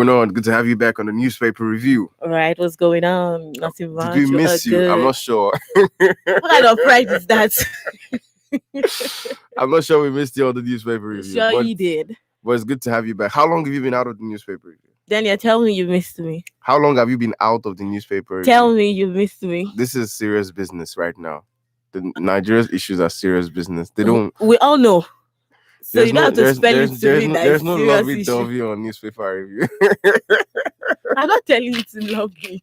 No, good to have you back on the newspaper review. All right, what's going on? Nothing Did we much. miss you? I'm Good. not sure. What kind of pride is that? I'm not sure we missed you on the newspaper review. Sure you did. But it's good to have you back. How long have you been out of the newspaper review? Daniel, tell me you missed me. How long have you been out of the newspaper review? Tell me you missed me. This is serious business right now. The Nigeria's issues are serious business. They don't. We all know. So you don't have to spell it to there's me no, that there's it's no serious lovey issue. dovey on newspaper review. I'm not telling you to love me.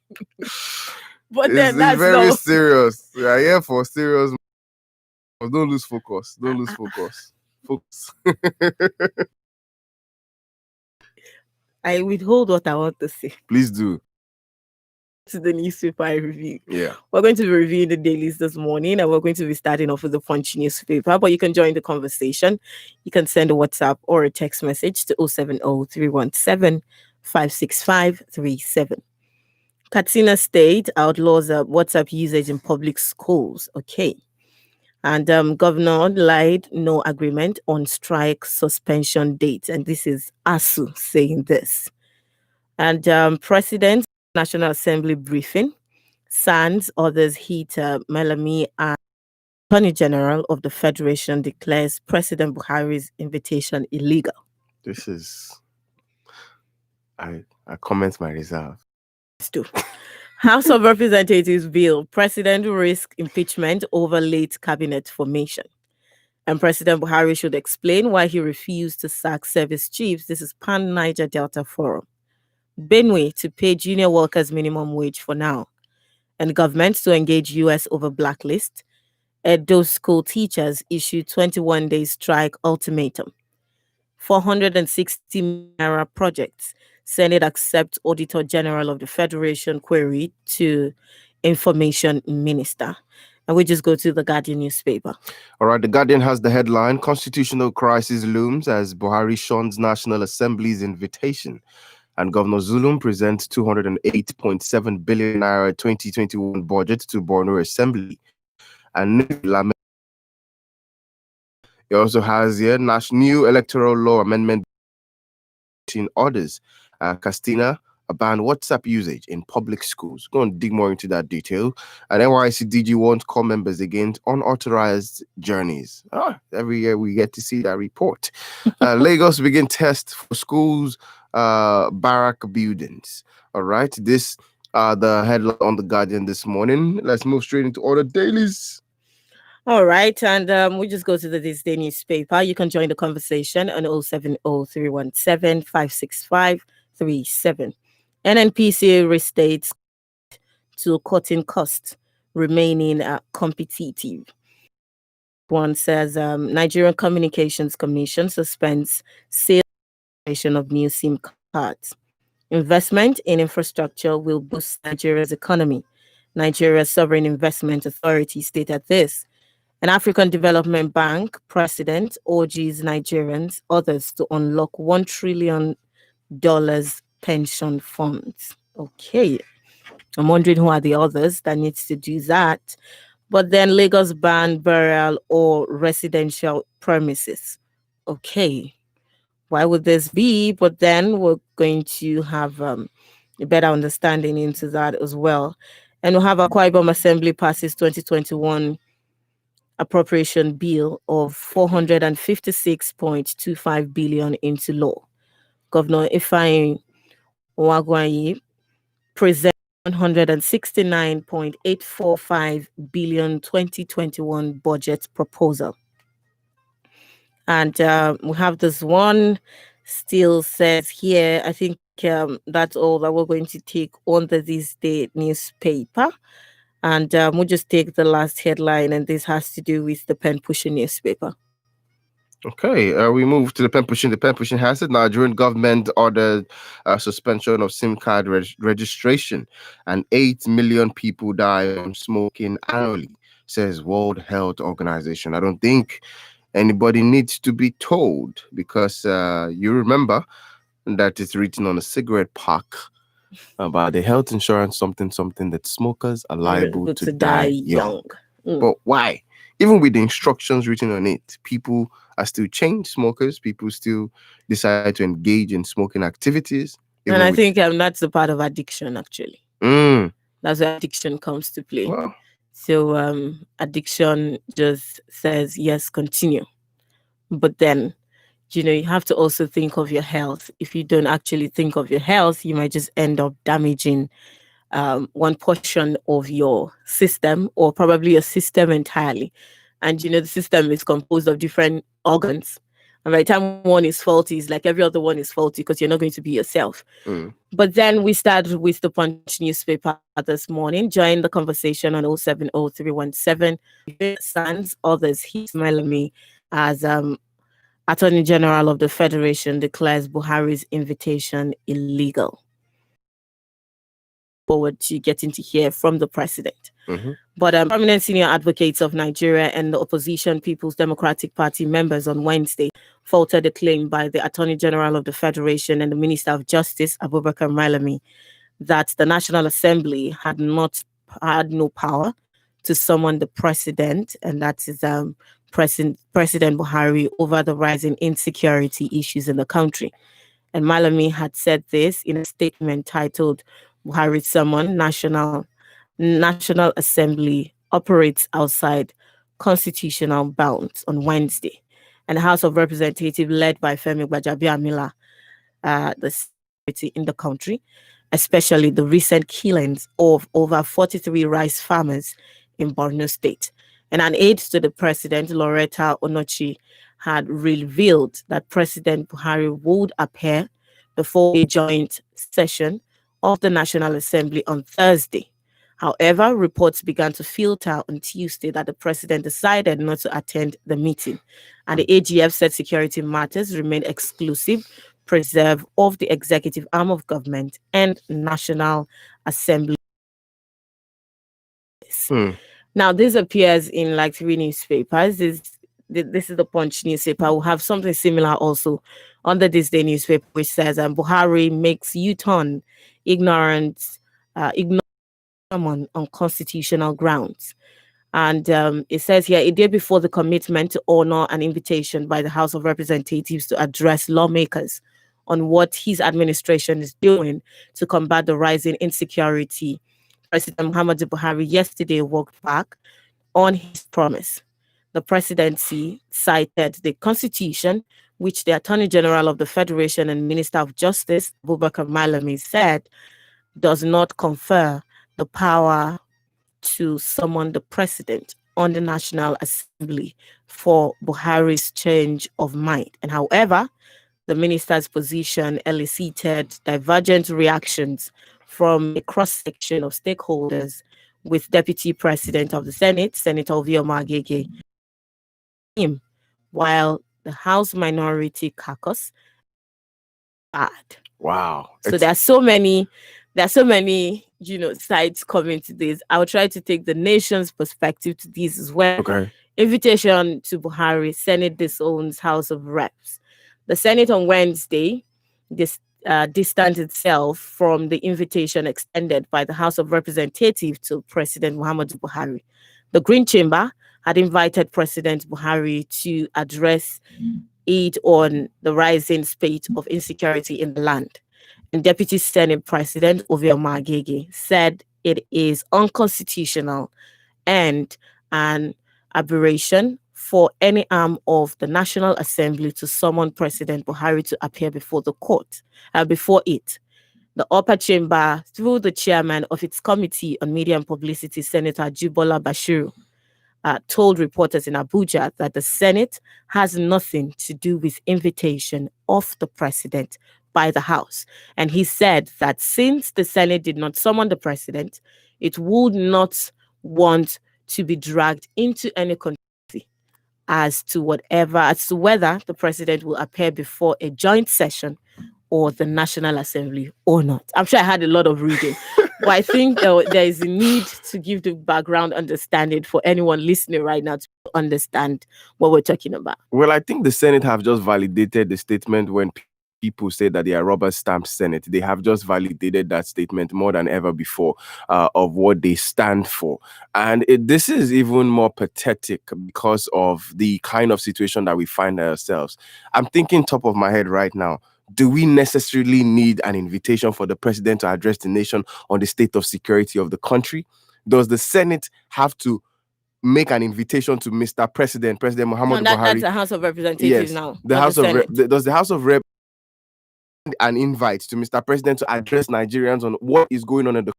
But then It's that's very not. serious. We are here for serious. Don't lose focus. Don't lose focus. Focus. I withhold what I want to say. Please do. To the newspaper review. Yeah. We're going to be reviewing the dailies this morning, and we're going to be starting off with the Punch newspaper. But you can join the conversation. You can send a WhatsApp or a text message to 070-317-56537. Katsina State outlaws WhatsApp usage in public schools. Okay. And Governor lied no agreement on strike suspension date. And this is ASU saying this. And President National Assembly briefing. SANS, others hit Malami, and Attorney General of the Federation declares President Buhari's invitation illegal. This is... I comment my reserve. House of Representatives bill, President risk impeachment over late cabinet formation. And President Buhari should explain why he refused to sack service chiefs. This is Pan Niger Delta Forum. Benue to pay junior workers minimum wage for now. And government to engage US over blacklist. Edo school teachers issue 21-day strike ultimatum. 460 naira projects. Senate accepts Auditor General of the Federation query to Information Minister. And we just go to the Guardian newspaper. All right, the Guardian has the headline, Constitutional Crisis Looms as Buhari shuns National Assembly's invitation. And Governor Zulum presents 208.7 billion naira 2021 budget to Borno Assembly. And he also has here new electoral law amendment in orders. Castina ban WhatsApp usage in public schools. Go and dig more into that detail. And NYCDG wants core members against unauthorized journeys. Every year we get to see that report. Lagos begin test for schools, barrack buildings. All right, this the headline on the Guardian this morning. Let's move straight into other dailies. All right, and we just go to the This Day newspaper. You can join the conversation on 070-317-56537. NNPC restates to cutting costs, remaining competitive. One says Nigerian Communications Commission suspends sale of new SIM cards. Investment in infrastructure will boost Nigeria's economy. Nigeria's Sovereign Investment Authority stated this. An African Development Bank president urges Nigerians, others to unlock $1 trillion pension funds. Okay. I'm wondering who are the others that needs to do that. But then Lagos ban burial or residential premises. Okay. Why would this be? But then we're going to have a better understanding into that as well. And we'll have Akwa Ibom Assembly passes 2021 appropriation bill of 456.25 billion into law. Governor Ifeanyi Wagwanyi presents 169.845 billion 2021 budget proposal. And we have this one still says here, I think that's all that we're going to take on the This Day newspaper. And we'll just take the last headline, and this has to do with the Pen Pushing newspaper. Okay, we move to the Pen Pushing. The Pen Pushing has it. Nigerian government ordered suspension of SIM card registration, and 8 million people die from smoking annually, says World Health Organization. I don't think anybody needs to be told, because you remember that it's written on a cigarette pack about the health insurance something that smokers are liable to die young. But why? Even with the instructions written on it, people are still chain smokers. People still decide to engage in smoking activities. And I think that's the part of addiction, actually. That's where addiction comes to play. Wow. So addiction just says, yes, continue. But then, you have to also think of your health. If you don't actually think of your health, you might just end up damaging one portion of your system, or probably your system entirely. And the system is composed of different organs. And by the time one is faulty, it's like every other one is faulty, because you're not going to be yourself. But then we start with the Punch newspaper this morning. Join the conversation on 070-317 Sans others. He's Malami as Attorney General of the Federation declares Buhari's invitation illegal. Forward to getting to hear from the president. But prominent senior advocates of Nigeria and the opposition People's Democratic Party members on Wednesday faulted a claim by the Attorney General of the Federation and the Minister of Justice, Abubakar Malami, that the National Assembly had no power to summon the president, and that is President Buhari, over the rising insecurity issues in the country. And Malami had said this in a statement titled, Buhari's summon, National Assembly operates outside constitutional bounds, on Wednesday. And the House of Representatives, led by Femi Gbajabiamila, the security in the country, especially the recent killings of over 43 rice farmers in Borno State. And an aide to the president, Loretta Onochi, had revealed that President Buhari would appear before a joint session of the National Assembly on Thursday. However, reports began to filter on Tuesday that the president decided not to attend the meeting, and the AGF said security matters remain exclusive preserve of the executive arm of government and National Assembly. Now, this appears in like 3 newspapers. This is the Punch newspaper. We'll have something similar also on the This Day newspaper, which says Buhari makes U-turn, ignorant someone on constitutional grounds. And it says here, a day before the commitment to honor an invitation by the House of Representatives to address lawmakers on what his administration is doing to combat the rising insecurity, President Muhammadu Buhari yesterday walked back on his promise. The presidency cited the Constitution, which the Attorney General of the Federation and Minister of Justice, Abubakar Malami, said does not confer the power to summon the president on the National Assembly for Buhari's change of mind. And however, the minister's position elicited divergent reactions from a cross-section of stakeholders, with Deputy President of the Senate, Senator Ovioma Agege, while the House Minority Caucus bad. Wow. So there are so many, sides coming to this. I'll try to take the nation's perspective to this as well. Okay. Invitation to Buhari, Senate disowns House of Reps. The Senate on Wednesday distanced itself from the invitation extended by the House of Representatives to President Muhammadu Buhari. The Green Chamber had invited President Buhari to address it on the rising spate of insecurity in the land. And Deputy Senate President Ovioma Agege said it is unconstitutional and an aberration for any arm of the National Assembly to summon President Buhari to appear before the court, before it. The upper chamber, through the chairman of its Committee on Media and Publicity, Senator Jibola Bashiru, told reporters in Abuja that the Senate has nothing to do with invitation of the president by the House. And he said that since the Senate did not summon the president, it would not want to be dragged into any controversy as to whether the president will appear before a joint session or the National Assembly or not. I'm sure I had a lot of reading, but I think there is a need to give the background understanding for anyone listening right now to understand what we're talking about. Well, I think the Senate have just validated the statement when people say that they are rubber stamp Senate. They have just validated that statement more than ever before of what they stand for. And this is even more pathetic because of the kind of situation that we find ourselves. I'm thinking top of my head right now, do we necessarily need an invitation for the president to address the nation on the state of security of the country? Does the Senate have to make an invitation to Mr. President Muhammadu Buhari? That's the House of Representatives now. The House of does the House of Rep an invite to Mr. President to address Nigerians on what is going on in the.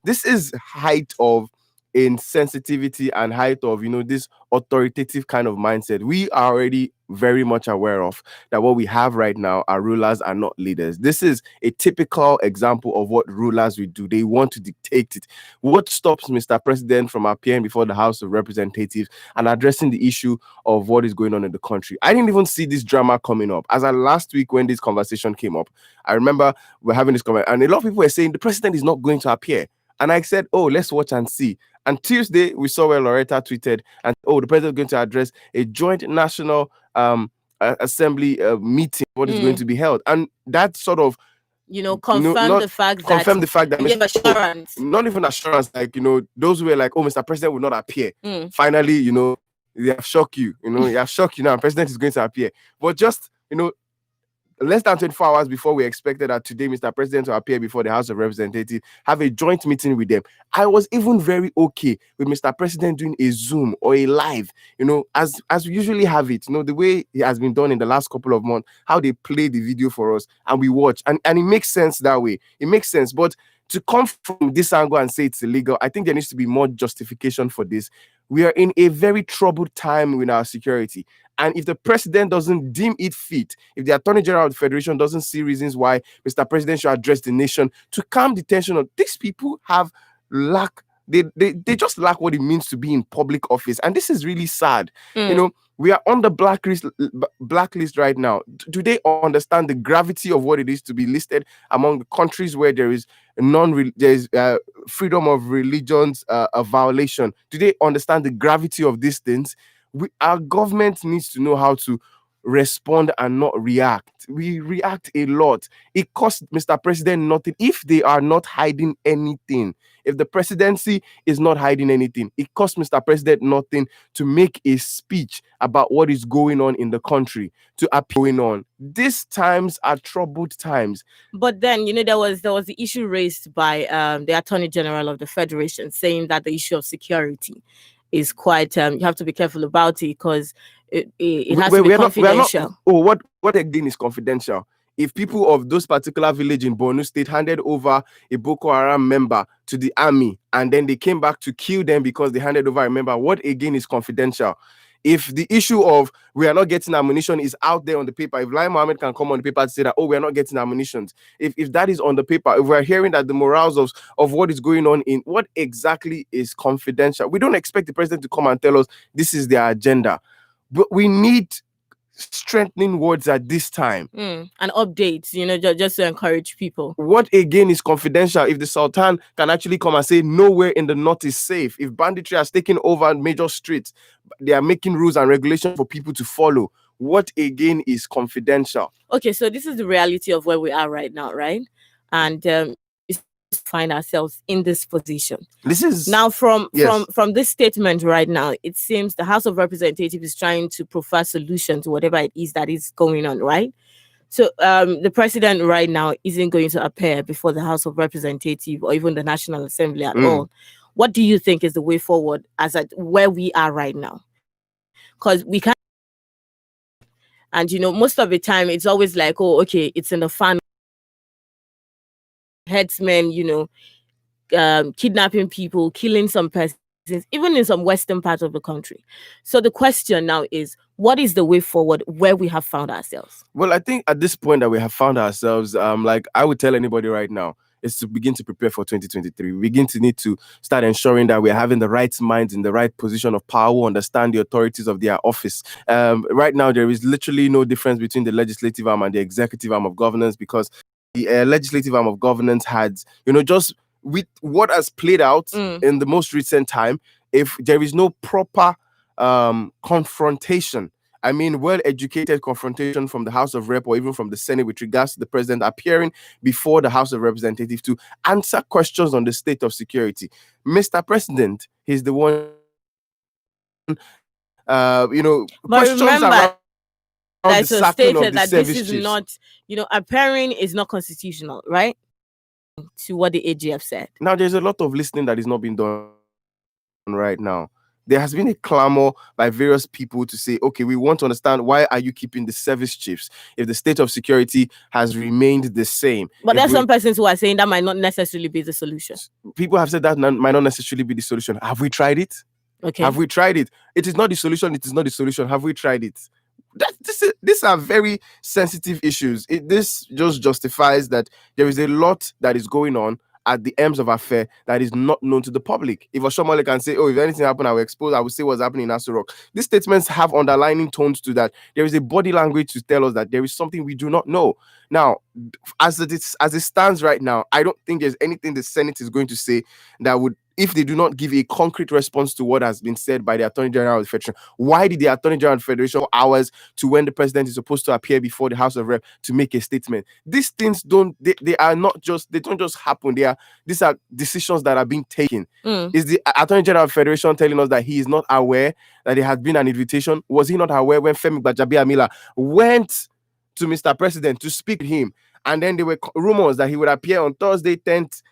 This is height of insensitivity and height of, this authoritative kind of mindset. We are already very much aware of that what we have right now are rulers and not leaders. This is a typical example of what rulers will do. They want to dictate it. What stops Mr. President from appearing before the House of Representatives and addressing the issue of what is going on in the country? I didn't even see this drama coming up. As of last week when this conversation came up, I remember we're having this comment and a lot of people were saying the president is not going to appear. And I said, oh, let's watch and see. And Tuesday, we saw where Loretta tweeted, and the president is going to address a joint national assembly meeting, what is going to be held. And that sort of, confirm the fact that give assurance. Not even assurance, like, those who were like, oh, Mr. President will not appear. Finally, they have shocked you, they have shocked you now, president is going to appear. But just, less than 24 hours before we expected that today Mr. President to appear before the House of Representatives, have a joint meeting with them. I was even very okay with Mr. President doing a Zoom or a live, as we usually have it, the way it has been done in the last couple of months, how they play the video for us and we watch. And it makes sense that way. It makes sense. But to come from this angle and say it's illegal, I think there needs to be more justification for this. We are in a very troubled time with our security. And if the president doesn't deem it fit, if the Attorney General of the Federation doesn't see reasons why Mr. President should address the nation to calm the tension of these people they just lack what it means to be in public office. And this is really sad. We are on the blacklist right now. Do they understand the gravity of what it is to be listed among the countries where there is freedom of religions a violation? Do they understand the gravity of these things? Our government needs to know how to respond and not react. We react a lot. It costs Mr. President nothing if they are not hiding anything. If the presidency is not hiding anything, it costs Mr. President nothing to make a speech about what is going on in the country, to appear going on. These times are troubled times. But then, there was the issue raised by the Attorney General of the Federation saying that the issue of security is quite, you have to be careful about it because it has to be confidential. What again is confidential? If people of those particular village in Borno State handed over a Boko Haram member to the army and then they came back to kill them because they handed over a member, what again is confidential? If the issue of we are not getting ammunition is out there on the paper, if Lai Mohammed can come on the paper to say that, we are not getting ammunition, if that is on the paper, if we're hearing that the morals of what is going on in what exactly is confidential, we don't expect the president to come and tell us this is their agenda. But we need strengthening words at this time and updates, just to encourage people. What again is confidential? If the Sultan can actually come and say nowhere in the north is safe, if banditry has taken over major streets, they are making rules and regulations for people to follow, what again is confidential? Okay, so this is the reality of where we are right now, right? And find ourselves in this position. This is now from this statement right now, it seems the House of Representatives is trying to provide solution to whatever it is that is going on, right? So the president right now isn't going to appear before the House of Representatives or even the National Assembly at all. What do you think is the way forward as at where we are right now? Because we can't, and most of the time it's always like, oh, okay, it's in the fan. Headsmen, kidnapping people, killing some persons, even in some western parts of the country. So the question now is, what is the way forward where we have found ourselves? Well, I think at this point that we have found ourselves, like I would tell anybody right now, is to begin to prepare for 2023. We begin to need to start ensuring that we're having the right minds in the right position of power who understand the authorities of their office. Right now, there is literally no difference between the legislative arm and the executive arm of governance, because the legislative arm of governance had, just with what has played out in the most recent time, if there is no proper confrontation, I mean, well-educated confrontation from the House of Rep or even from the Senate with regards to the president appearing before the House of Representatives to answer questions on the state of security. Mr. President, he's the one, but questions remember, around That the so sacking of stated the that this service is chiefs. not, a pairing is not constitutional, right? To what the AGF said. Now, there's a lot of listening that is not being done right now. There has been a clamor by various people to say, okay, we want to understand, why are you keeping the service chiefs if the state of security has remained the same? But there are some persons who are saying that might not necessarily be the solution. People have said that might not necessarily be the solution. Have we tried it? Okay. Have we tried it? It is not the solution. It is not the solution. Have we tried it? These are very sensitive issues. This just justifies that there is a lot that is going on at the ends of affair that is not known to the public. If Oshomole can say, oh, if anything happened, I will expose, I will say what's happening in Aso Rock. These statements have underlining tones to that. There is a body language to tell us that there is something we do not know. Now, as it stands right now, I don't think there's anything the Senate is going to say that would, if they do not give a concrete response to what has been said by the Attorney General of the Federation. Why did the Attorney General of the Federation hours to when the president is supposed to appear before the House of Rep to make a statement? These things don't just happen. These are decisions that are being taken. Is the Attorney General of the Federation telling us that he is not aware that there had been an invitation? Was he not aware when Femi Gbajabiamila went to Mr. President to speak to him? And then there were rumors that he would appear on Thursday, 10th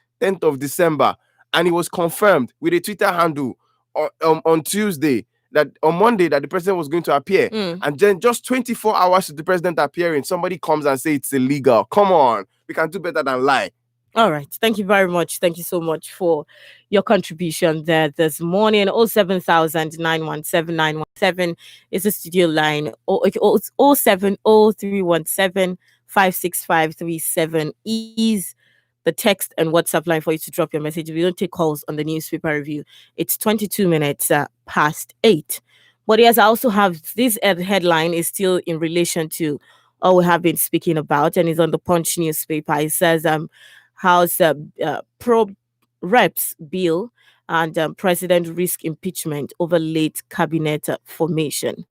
of December. And it was confirmed with a Twitter handle on Tuesday, that on Monday, that the president was going to appear. And then just 24 hours to the president appearing, somebody comes and says it's illegal. Come on. We can do better than lie. All right. Thank you very much. Thank you so much for your contribution there this morning. 07000917917 is the studio line. 07031756537 is the text and WhatsApp line for you to drop your message. We don't take calls on the newspaper review. It's 22 minutes past 8. But yes, I also have this headline is still in relation to all we have been speaking about, and it's on the Punch newspaper. It says House pro reps bill and president risk impeachment over late cabinet formation.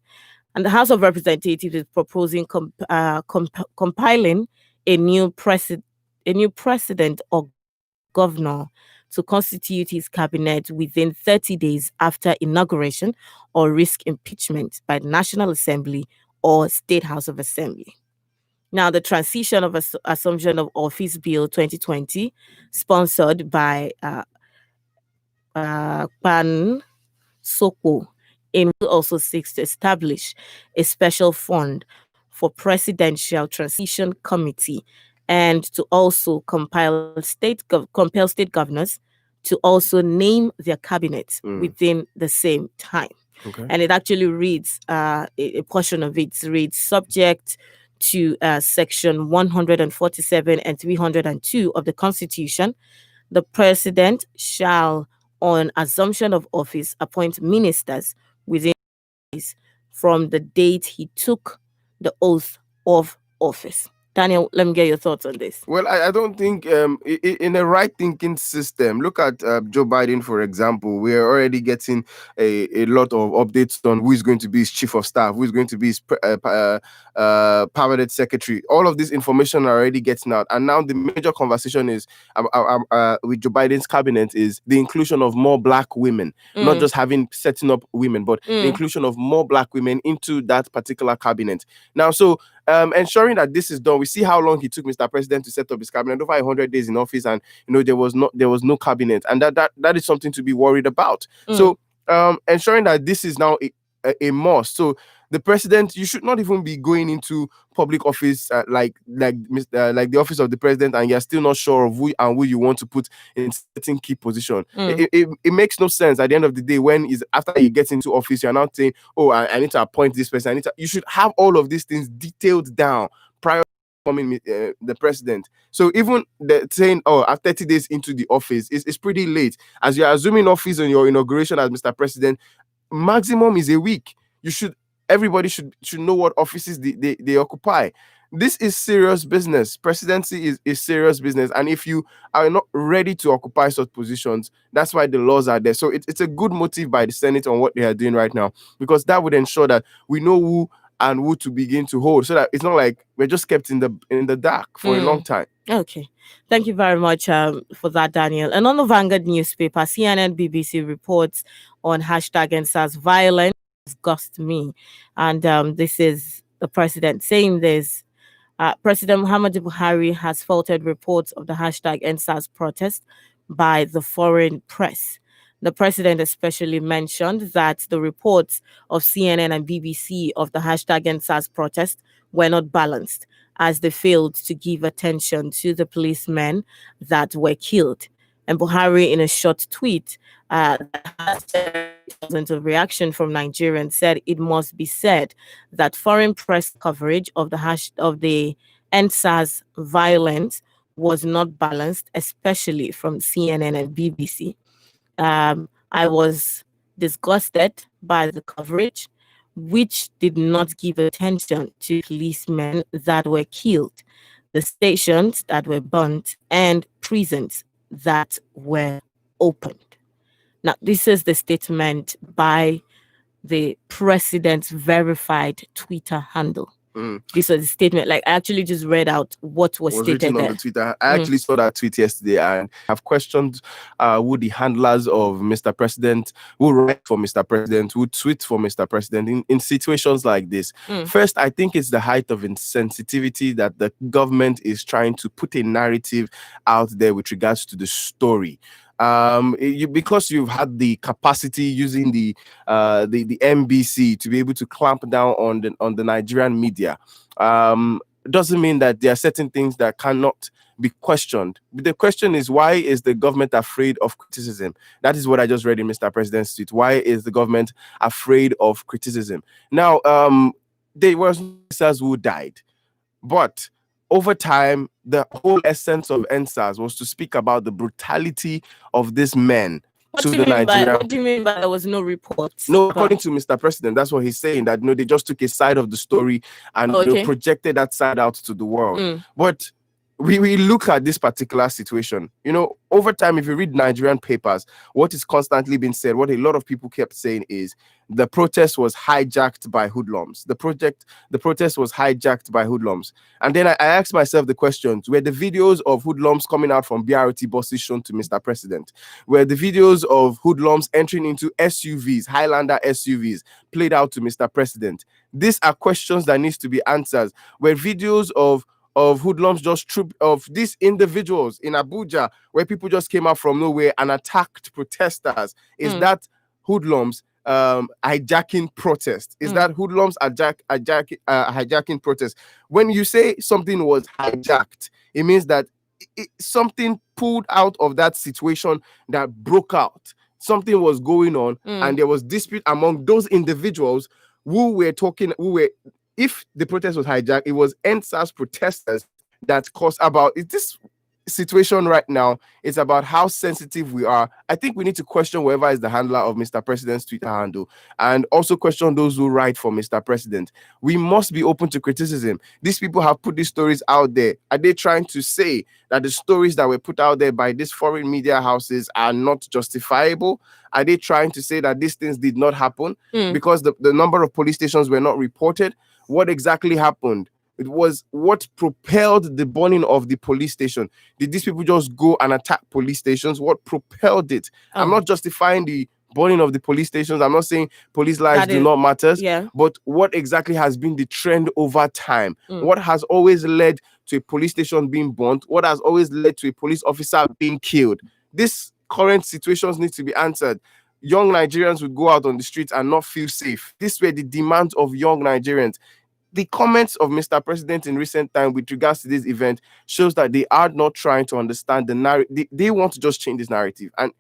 And the House of Representatives is proposing compiling a new president or governor to constitute his cabinet within 30 days after inauguration or risk impeachment by the National Assembly or State House of Assembly. Now, the transition of assumption of office bill 2020, sponsored by Pan Soko, also seeks to establish a special fund for presidential transition committee and to also compel state governors to also name their cabinets within the same time. Okay. And it actually reads, a portion of it reads, subject to section 147 and 302 of the Constitution, the president shall, on assumption of office, appoint ministers within days from the date he took the oath of office. Daniel, let me get your thoughts on this. Well, I don't think in a right thinking system, look at Joe Biden, for example. We are already getting a lot of updates on who is going to be his chief of staff, who is going to be his permanent secretary. All of this information are already getting out. And now the major conversation is with Joe Biden's cabinet is the inclusion of more black women, not just setting up women, but the inclusion of more black women into that particular cabinet. Now, so ensuring that this is done. We see how long it took Mr. President to set up his cabinet, over 100 days in office, and there was no cabinet, and that is something to be worried about. So ensuring that this is now a must. So the president, you should not even be going into public office like the office of the president, and you're still not sure of who you want to put in certain key position. It makes no sense at the end of the day when after you get into office, you're now saying, oh, I need to appoint this person. You should have all of these things detailed down prior to becoming the president. So even saying, after 30 days into the office is pretty late. As you're assuming office on your inauguration as Mr. President, maximum is a week. Everybody should know what offices they occupy. This is serious business. Presidency is serious business. And if you are not ready to occupy such positions, that's why the laws are there. So it's a good motive by the Senate on what they are doing right now, because that would ensure that we know who to begin to hold, so that it's not like we're just kept in the dark for a long time. Okay. Thank you very much for that, Daniel. And on the Vanguard newspaper, CNN BBC reports on #EndSARS violence disgust me. And this is the president. Saying this, President Muhammadu Buhari has faulted reports of the hashtag EndSARS protest by the foreign press. The president especially mentioned that the reports of CNN and BBC of the hashtag EndSARS protest were not balanced, as they failed to give attention to the policemen that were killed. And Buhari, in a short tweet, that has thousands of reaction from Nigerians, said it must be said that foreign press coverage of the EndSARS violence was not balanced, especially from CNN and BBC. I was disgusted by the coverage, which did not give attention to policemen that were killed, the stations that were burnt, and prisons that were opened. Now, this is the statement by the president's verified Twitter handle. This was a statement. Like, I actually just read out what was stated written there on the Twitter. I actually saw that tweet yesterday and have questioned who the handlers of Mr. President, who write for Mr. President, who tweet for Mr. President in situations like this. First, I think it's the height of insensitivity that the government is trying to put a narrative out there with regards to the story. Because you've had the capacity using the NBC to be able to clamp down on the Nigerian media, doesn't mean that there are certain things that cannot be questioned. But the question is, why is the government afraid of criticism? That is what I just read in Mr. President's tweet. Why is the government afraid of criticism? Now, there was officers who died, but over time, the whole essence of EndSARS was to speak about the brutality of these men to the Nigerian. What do you mean by there was no reports? No, according to Mr. President, that's what he's saying, that they just took a side of the story and projected that side out to the world. But we look at this particular situation, over time, if you read Nigerian papers, what is constantly being said, what a lot of people kept saying is the protest was hijacked by hoodlums. The protest was hijacked by hoodlums. And then I asked myself the questions, were the videos of hoodlums coming out from BRT buses shown to Mr. President? Were the videos of hoodlums entering into SUVs, Highlander SUVs, played out to Mr. President? These are questions that needs to be answered. Were videos of hoodlums just of these individuals in Abuja, where people just came out from nowhere and attacked protesters? Is that hoodlums hijacking protest? Is that hoodlums hijacking protest? When you say something was hijacked, it means that something pulled out of that situation that broke out. Something was going on, and there was dispute among those individuals if the protest was hijacked, it was EndSARS protesters that caused this situation right now. It's about how sensitive we are. I think we need to question whoever is the handler of Mr. President's Twitter handle, and also question those who write for Mr. President. We must be open to criticism. These people have put these stories out there. Are they trying to say that the stories that were put out there by these foreign media houses are not justifiable? Are they trying to say that these things did not happen because the number of police stations were not reported? What exactly happened? It was what propelled the burning of the police station. Did these people just go and attack police stations? What propelled it? I'm not justifying the burning of the police stations. I'm not saying police lives do not matter. But what exactly has been the trend over time? What has always led to a police station being burnt? What has always led to a police officer being killed? These current situations need to be answered. Young Nigerians would go out on the streets and not feel safe. These were the demands of young Nigerians. The comments of Mr. President in recent time with regards to this event shows that they are not trying to understand the narrative. They want to just change this narrative. And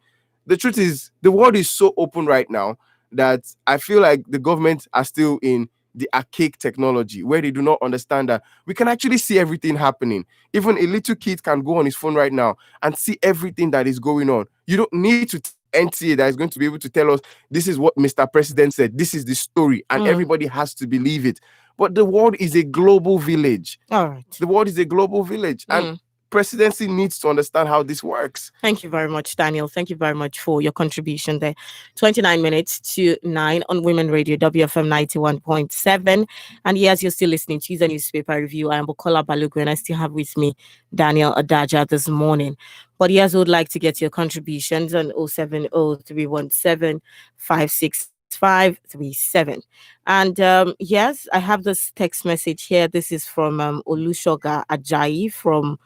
the truth is, the world is so open right now that I feel like the government are still in the archaic technology where they do not understand that we can actually see everything happening. Even a little kid can go on his phone right now and see everything that is going on. You don't need to NTA that is going to be able to tell us this is what Mr. President said, this is the story, and everybody has to believe it. But the world is a global village. All right. The world is a global village. And presidency needs to understand how this works. Thank you very much, Daniel. Thank you very much for your contribution there. 29 minutes to 9 on Women Radio, WFM 91.7. And yes, you're still listening to the newspaper review. I am Bukola Balogun, and I still have with me Daniel Adaja this morning. But yes, I would like to get your contributions on 070-317-56 537. And yes, I have this text message here. This is from Olushoga Ajayi from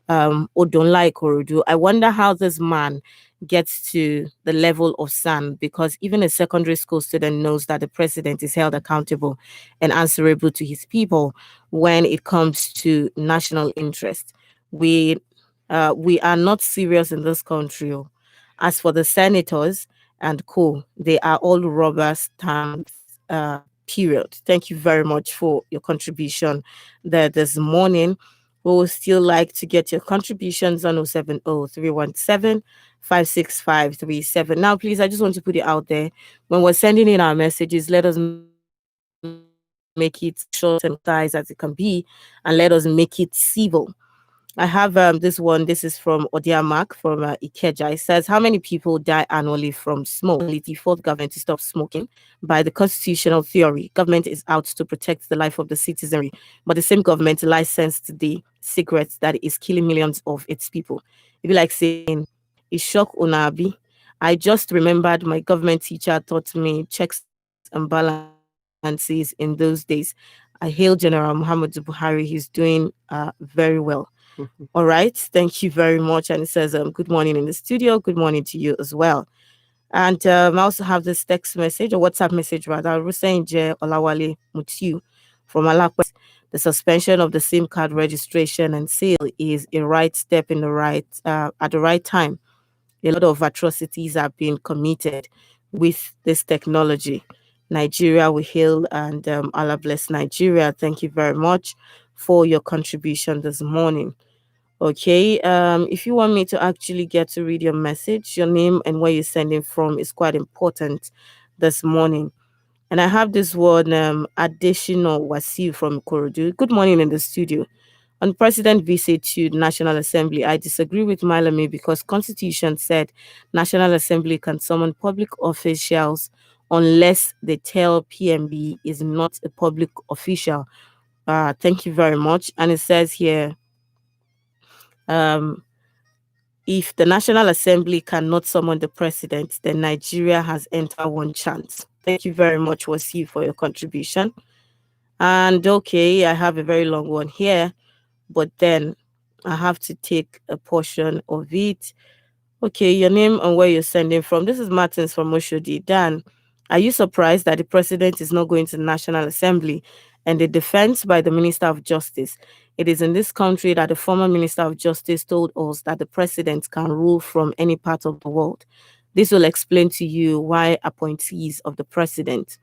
Odonla Ikorodu. I wonder how this man gets to the level of SAN, because even a secondary school student knows that the president is held accountable and answerable to his people when it comes to national interest. We are not serious in this country. Oh. As for the senators and co, they are all rubber stamps. Period. Thank you very much for your contribution there this morning. We will still like to get your contributions on 070-317-56537. Now, please, I just want to put it out there. When we're sending in our messages, let us make it short and concise as it can be, and let us make it civil. I have this one. This is from Odiamak from Ikeja. It says, how many people die annually from smoke? The fourth government to stop smoking by the constitutional theory. Government is out to protect the life of the citizenry, but the same government licensed the cigarettes that is killing millions of its people. It'd be like saying, "It shock Unabi." I just remembered my government teacher taught me checks and balances in those days. I hail General Muhammad Buhari. He's doing very well. All right. Thank you very much. And it says, good morning in the studio. Good morning to you as well. And I also have this text message or WhatsApp message rather. Rusenje Olawale Mutiu from Alakwe. The suspension of the SIM card registration and sale is a right step in the right at the right time. A lot of atrocities have been committed with this technology. Nigeria will heal, and Allah bless Nigeria. Thank you very much for your contribution this morning. Okay, if you want me to actually get to read your message, your name and where you're sending from is quite important this morning. And I have this one, additional Wasiu from Korodu. Good morning in the studio. On President visit to National Assembly, I disagree with Malami because Constitution said National Assembly can summon public officials unless they tell PMB is not a public official. Thank you very much. And it says here, um, if the National Assembly cannot summon the president, then Nigeria has entered one chance. Thank you very much, Wasi, for your contribution. And okay, I have a very long one here, but then I have to take a portion of it. Okay, your name and where you're sending from. This is Martins from Oshodi. Dan, are you surprised that the president is not going to the National Assembly and the defense by the Minister of Justice? It is in this country that the former Minister of Justice told us that the president can rule from any part of the world. This will explain to you why appointees of the president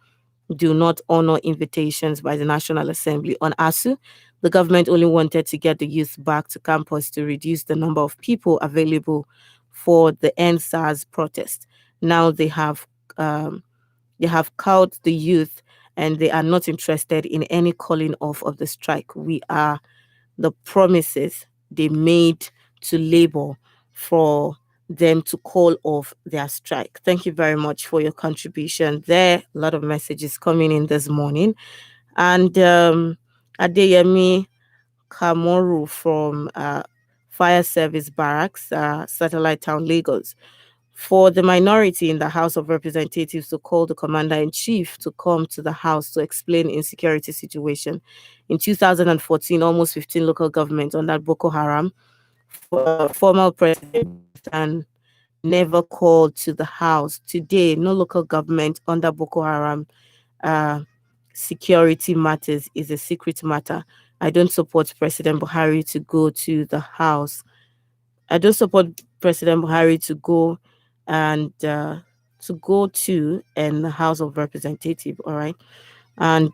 do not honor invitations by the National Assembly. On ASU, the government only wanted to get the youth back to campus to reduce the number of people available for the NSAS protest. Now they have cowed the youth and they are not interested in any calling off of the strike. We are the promises they made to labor for them to call off their strike. Thank you very much for your contribution there. A lot of messages coming in this morning. And Adeyemi Kamoru from Fire Service Barracks, Satellite Town, Lagos. For the minority in the House of Representatives to call the Commander-in-Chief to come to the House to explain insecurity situation. In 2014, almost 15 local governments under Boko Haram, former president and never called to the House. Today, no local government under Boko Haram security matters is a secret matter. I don't support President Buhari to go to the House. I don't support President Buhari to go and the House of Representatives. All right, and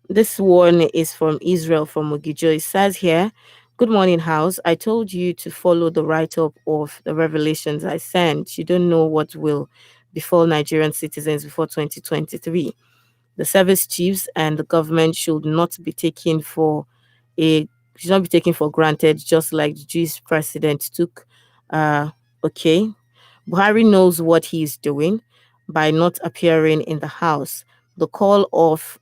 this one is from Israel from Ogijo. It says here, "Good morning, House. I told you to follow the write-up of the revelations I sent. You don't know what will befall Nigerian citizens before 2023. The service chiefs and the government should not be taken for granted, just like the Jewish president took. Okay, Buhari knows what he is doing by not appearing in the House. The call of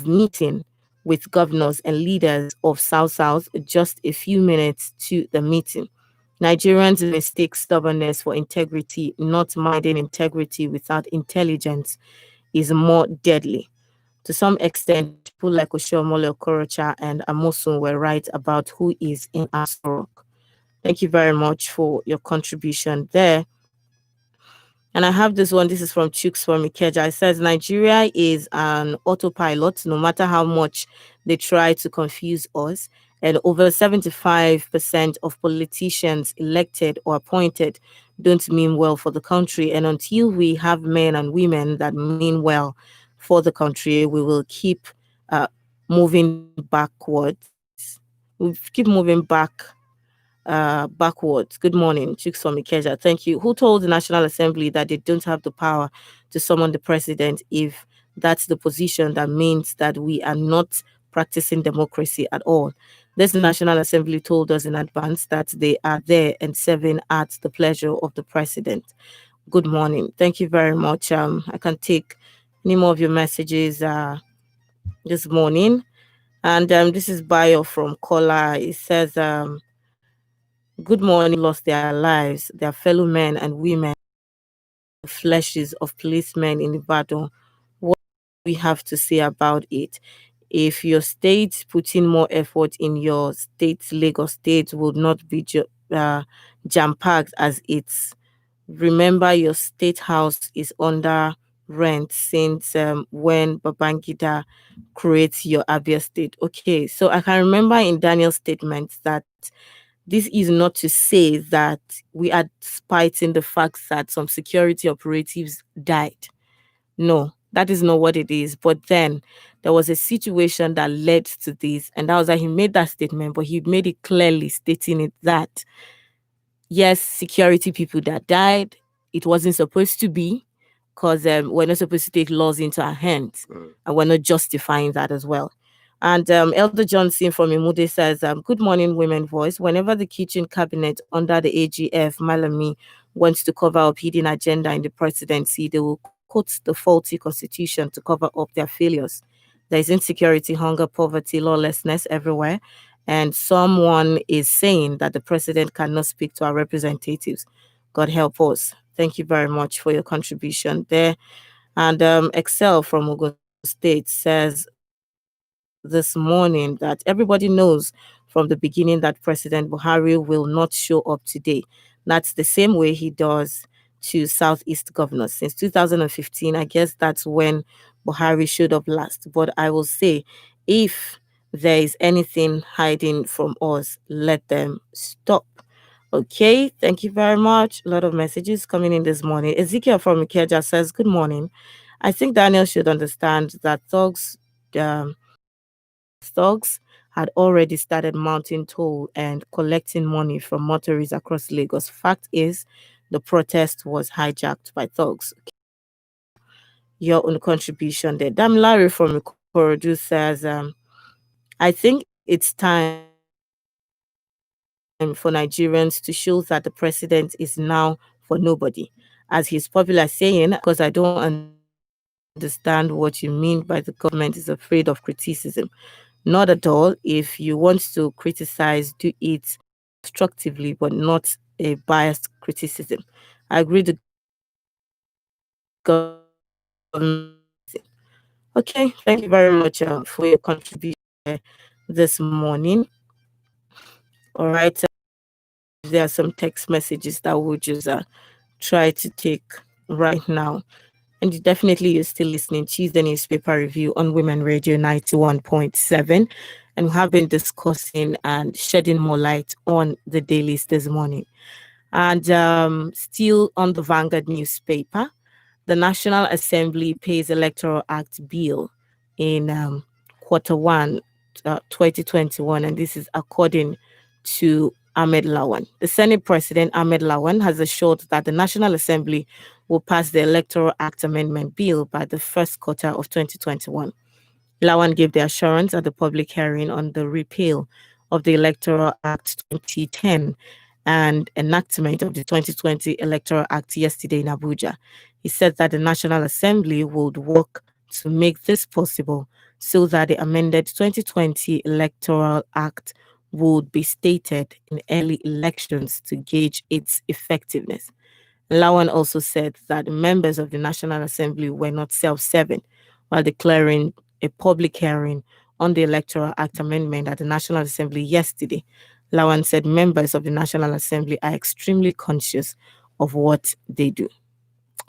meeting with governors and leaders of South just a few minutes to the meeting. Nigerians mistake stubbornness for integrity, not minding integrity without intelligence is more deadly. To some extent, people like Oshiomhole Okorocha and Amosun were right about who is in Aso Rock. Thank you very much for your contribution there. And I have this one. This is from Chooks from Ikeja. It says Nigeria is an autopilot, no matter how much they try to confuse us. And over 75% of politicians elected or appointed don't mean well for the country. And until we have men and women that mean well for the country, we will keep moving backwards. We'll keep moving backwards. Good morning, Chuksomi Keja. Thank you. Who told the National Assembly that they don't have the power to summon the president? If that's the position, that means that we are not practicing democracy at all. This National Assembly told us in advance that they are there and serving at the pleasure of the president. Good morning. Thank you very much. I can take any more of your messages this morning. And this is Bayo from Kola. It says, good morning, lost their lives, their fellow men and women, the fleshes of policemen in Ibadan. What do we have to say about it? If your state put in more effort in your state, Lagos State would not be jam-packed as it's. Remember, your state house is under rent since when Babangida creates your Abia state. Okay, so I can remember in Daniel's statement that this is not to say that we are spiting the fact that some security operatives died. No, that is not what it is. But then there was a situation that led to this, and that was that he made that statement, but he made it clearly stating it that yes, security people that died, it wasn't supposed to be, because we're not supposed to take laws into our hands, and we're not justifying that as well. And Elder Johnson from Imude says, good morning, Women Voice. Whenever the kitchen cabinet under the AGF, Malami, wants to cover up hidden agenda in the presidency, they will quote the faulty constitution to cover up their failures. There is insecurity, hunger, poverty, lawlessness everywhere. And someone is saying that the president cannot speak to our representatives. God help us. Thank you very much for your contribution there. And Excel from Ogun State says this morning that everybody knows from the beginning that President Buhari will not show up today. That's the same way he does to Southeast governors. Since 2015, I guess that's when Buhari showed up last. But I will say, if there is anything hiding from us, let them stop. Okay, thank you very much. A lot of messages coming in this morning. Ezekiel from Ikeja says, good morning. I think Daniel should understand that thugs had already started mounting toll and collecting money from motorists across Lagos. Fact is, the protest was hijacked by thugs. Your own contribution there. Damilare from Ikorodu says, I think it's time for Nigerians to show that the president is now for nobody. As he's popular saying, because I don't understand what you mean by the government is afraid of criticism. Not at all. If you want to criticize, do it constructively, but not a biased criticism. I agree the government. Okay, thank you very much for your contribution this morning. All right, there are some text messages that we'll just try to take right now. And you're still listening to the newspaper review on Women Radio 91.7. And we have been discussing and shedding more light on the dailies this morning. And still on the Vanguard newspaper, the National Assembly pays Electoral Act bill in Q1 2021. And this is according to Ahmed Lawan. The Senate President Ahmed Lawan has assured that the National Assembly will pass the Electoral Act Amendment Bill by the first quarter of 2021. Lawan gave the assurance at the public hearing on the repeal of the Electoral Act 2010 and enactment of the 2020 Electoral Act yesterday in Abuja. He said that the National Assembly would work to make this possible so that the amended 2020 Electoral Act would be stated in early elections to gauge its effectiveness. Lawan also said that members of the National Assembly were not self-serving while declaring a public hearing on the Electoral Act amendment at the National Assembly yesterday. Lawan said members of the National Assembly are extremely conscious of what they do.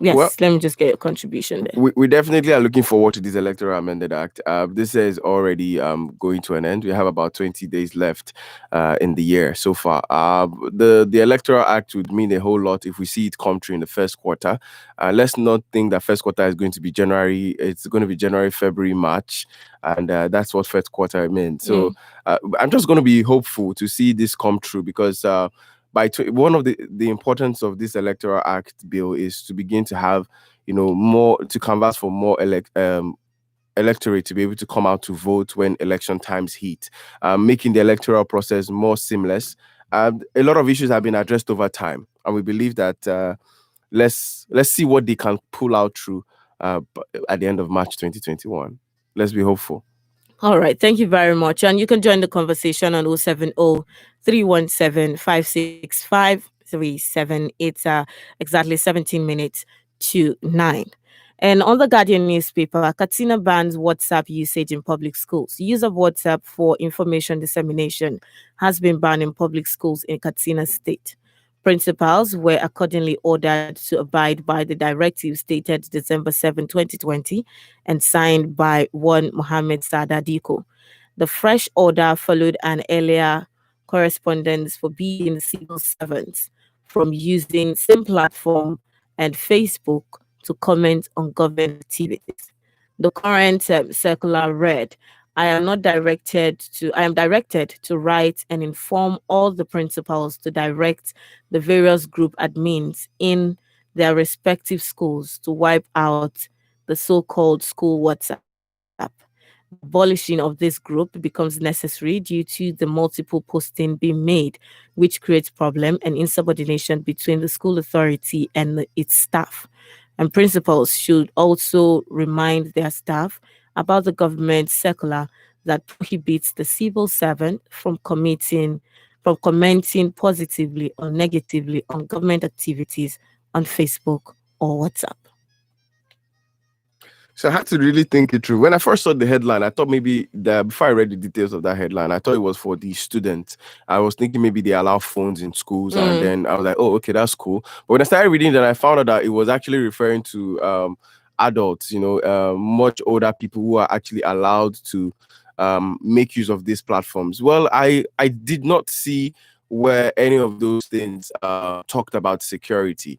Yes, Well, let me just get your contribution there. we definitely are looking forward to this electoral amended act. This is already going to an end. We have about 20 days left in the year so far. The electoral act would mean a whole lot if we see it come true in the first quarter. Let's not think that first quarter is going to be January. It's going to be January, February, March, and that's what first quarter means. So I'm just going to be hopeful to see this come true because one of the importance of this electoral act bill is to begin to have more to canvas for more electorate to be able to come out to vote when election times hit, making the electoral process more seamless. A lot of issues have been addressed over time, and we believe that let's see what they can pull out through at the end of March 2021. Let's be hopeful. All right, thank you very much. And you can join the conversation on 070-317-565-37. It's exactly 17 minutes to 9. And on the Guardian newspaper, Katsina bans WhatsApp usage in public schools. Use of WhatsApp for information dissemination has been banned in public schools in Katsina State. Principals were accordingly ordered to abide by the directive dated December 7, 2020, and signed by one Mohammed Sada Diko. The fresh order followed an earlier correspondence forbidding civil servants from using same platform and Facebook to comment on government activities. The current circular read, I am directed to write and inform all the principals to direct the various group admins in their respective schools to wipe out the so-called school WhatsApp. Abolishing of this group becomes necessary due to the multiple posting being made, which creates problem and insubordination between the school authority and its staff. And principals should also remind their staff about the government circular that prohibits the civil servant from commenting positively or negatively on government activities on Facebook or WhatsApp. So I had to really think it through. When I first saw the headline, I thought maybe before I read the details of that headline, I thought it was for the students. I was thinking maybe they allow phones in schools, and then I was like, oh, okay, that's cool. But when I started reading that, I found out that it was actually referring to adults, much older people who are actually allowed to make use of these platforms. Well, I did not see where any of those things talked about security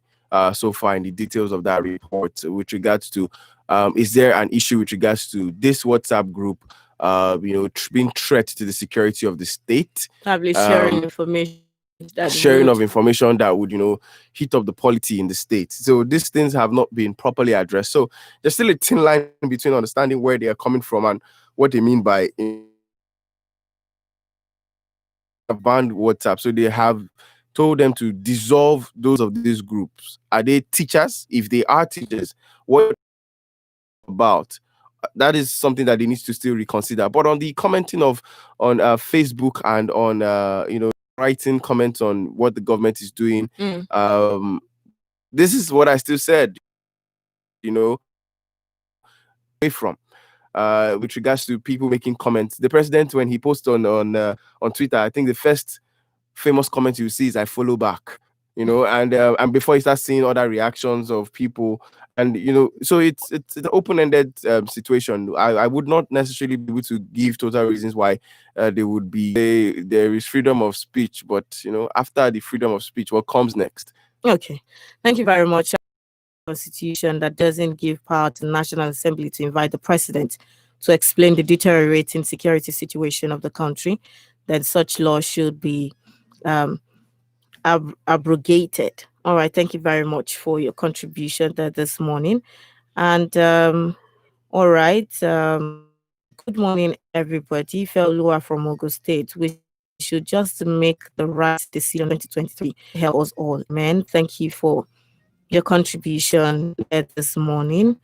so far in the details of that report with regards to is there an issue with regards to this WhatsApp group being threat to the security of the state, probably sharing information of information that would heat up the polity in the state. So these things have not been properly addressed. So there's still a thin line between understanding where they are coming from and what they mean by banned WhatsApp. So they have told them to dissolve those of these groups. Are they teachers? If they are teachers, what about? That is something that they need to still reconsider. But on the commenting on Facebook and on writing comments on what the government is doing, this is what I still said, away from with regards to people making comments. The president, when he posted on Twitter, I think the first famous comment you see is "I follow back," and before you start seeing other reactions of people, and so it's an open-ended situation. I would not necessarily be able to give total reasons why they would be. There is freedom of speech, but after the freedom of speech, what comes next? Okay, thank you very much. Constitution that doesn't give power to the National Assembly to invite the president to explain the deteriorating security situation of the country, then such law should be abrogated. All right, thank you very much for your contribution this morning. And all right, good morning, everybody. Felua from Ogun State. We should just make the right decision 2023. Help us all, man. Thank you for your contribution this morning.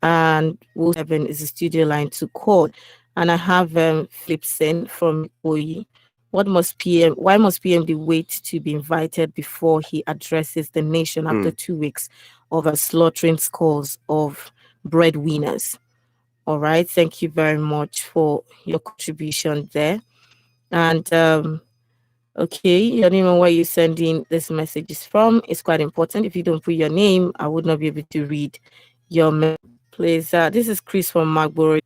And 07 is the studio line to call. And I have Flipson from Oyi Why must PMD wait to be invited before he addresses the nation after 2 weeks of slaughtering scores of breadwinners? All right. Thank you very much for your contribution there. And okay, your name and where you're sending this message is from is quite important. If you don't put your name, I would not be able to read your message. Please, this is Chris from Magboro.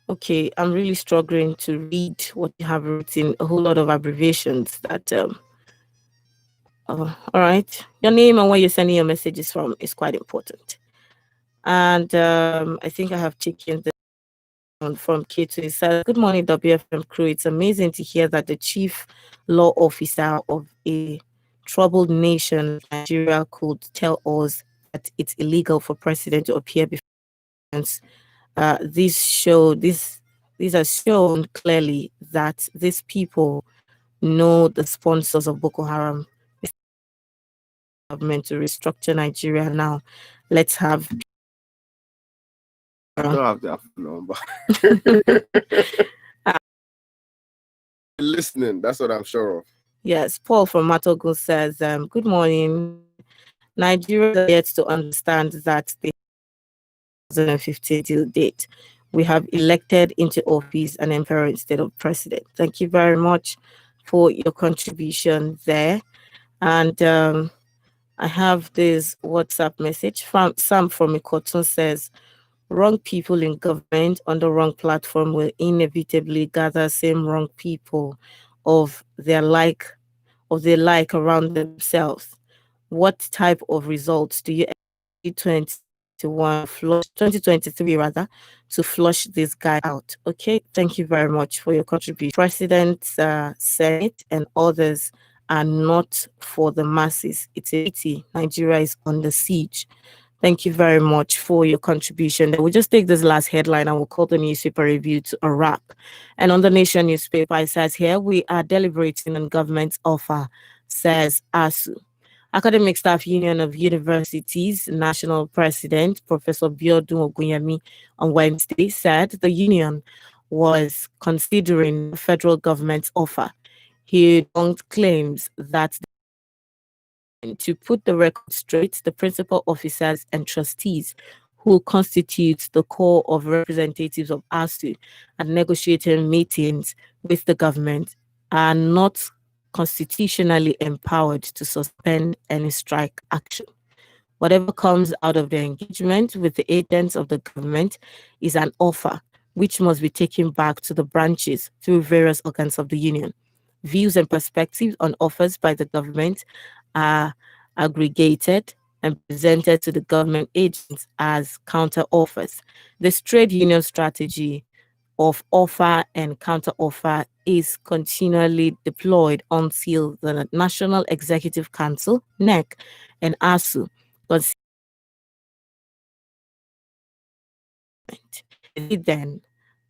Okay, I'm really struggling to read what you have written. A whole lot of abbreviations that all right. Your name and where you're sending your messages from is quite important. And I think I have taken this one from K2. It says, good morning, WFM crew. It's amazing to hear that the chief law officer of a troubled nation, Nigeria, could tell us that it's illegal for president to appear before these are shown clearly that these people know the sponsors of Boko Haram. Government to restructure Nigeria now. Let's have. I don't have that number. Listening, that's what I'm sure of. Yes, Paul from Matogo says, good morning. Nigeria yet to understand that the 2015 till date, we have elected into office an emperor instead of president. Thank you very much for your contribution there. And I have this WhatsApp message from Sam from Ikoton says, wrong people in government on the wrong platform will inevitably gather same wrong people of their like around themselves. What type of results do you 2023 rather to flush this guy out? Okay, thank you very much for your contribution. President, Senate, and others are not for the masses. It's a pity Nigeria is under siege. Thank you very much for your contribution. We'll just take this last headline and we'll call the newspaper review to a wrap. And on the Nation newspaper, it says here, we are deliberating on government's offer, says ASU. Academic Staff Union of Universities National President, Professor Biodun Ogunyemi, on Wednesday said the union was considering the federal government's offer. He claims that to put the record straight, the principal officers and trustees who constitute the core of representatives of ASU at negotiating meetings with the government are not constitutionally empowered to suspend any strike action. Whatever comes out of the engagement with the agents of the government is an offer which must be taken back to the branches through various organs of the union. Views and perspectives on offers by the government are aggregated and presented to the government agents as counter offers. This trade union strategy of offer and counter offer is continually deployed until the National Executive Council, NEC, and ASU then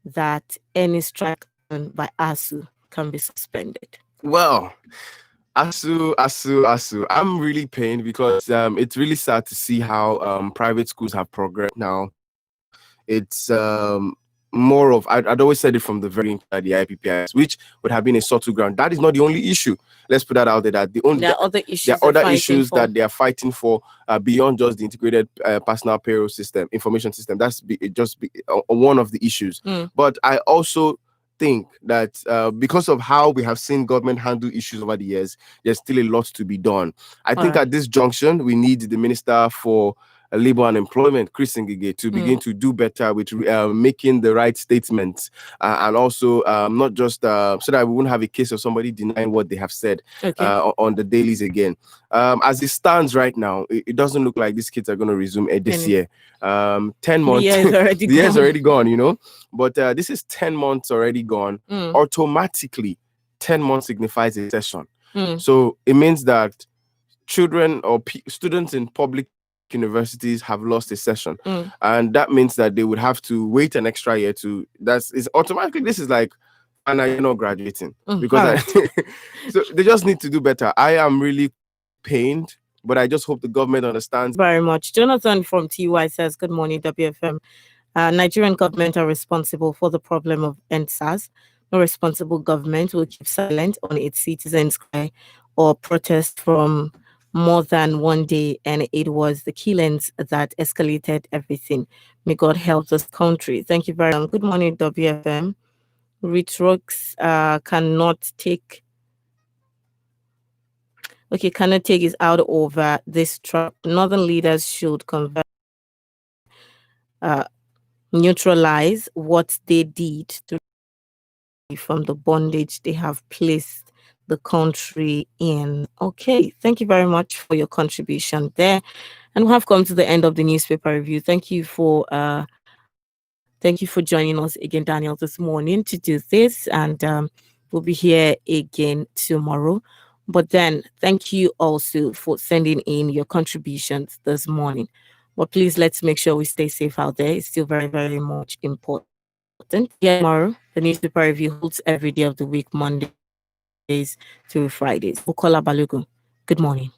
that any strike by ASU can be suspended. Well, ASU. I'm really pained because it's really sad to see how private schools have progressed now. It's more of, I'd always said it from the very beginning, the IPPIS, which would have been a subtle ground. That is not the only issue. Let's put that out there. That there are other issues that they are fighting for beyond just the integrated personal payroll system, information system. That's one of the issues. But I also think that because of how we have seen government handle issues over the years, there's still a lot to be done. I think at this junction, we need the Minister for Labor and Employment, Chris Ngige, to begin to do better with making the right statements and also not just so that we won't have a case of somebody denying what they have said on the dailies again. As it stands right now, it doesn't look like these kids are going to resume this year. 10 months, the year's already gone, you know, but this is 10 months already gone. Automatically, 10 months signifies a session. So it means that children or students in public universities have lost a session, and that means that they would have to wait an extra year to. Is automatically, this is like, and you're not graduating because so they just need to do better. I am really pained, but I just hope the government understands. Very much. Jonathan from TY says, good morning, WFM. Nigerian government are responsible for the problem of NSAS. No responsible government will keep silent on its citizens' cry or protest from more than one day, and it was the killings that escalated everything. May God help this country. Thank you very much. Good morning, WFM. Retrox cannot take his out over this trap. Northern leaders should convert, neutralize what they did to from the bondage they have placed the country in. Okay, thank you very much for your contribution there. And we have come to the end of the newspaper review. Thank you for joining us again, Daniel, this morning to do this, and we'll be here again tomorrow. But then, thank you also for sending in your contributions this morning. But please, let's make sure we stay safe out there. It's still very, very much important. Yeah, tomorrow, the newspaper review holds every day of the week, Mondays through Fridays. Bukola Balogun, good morning.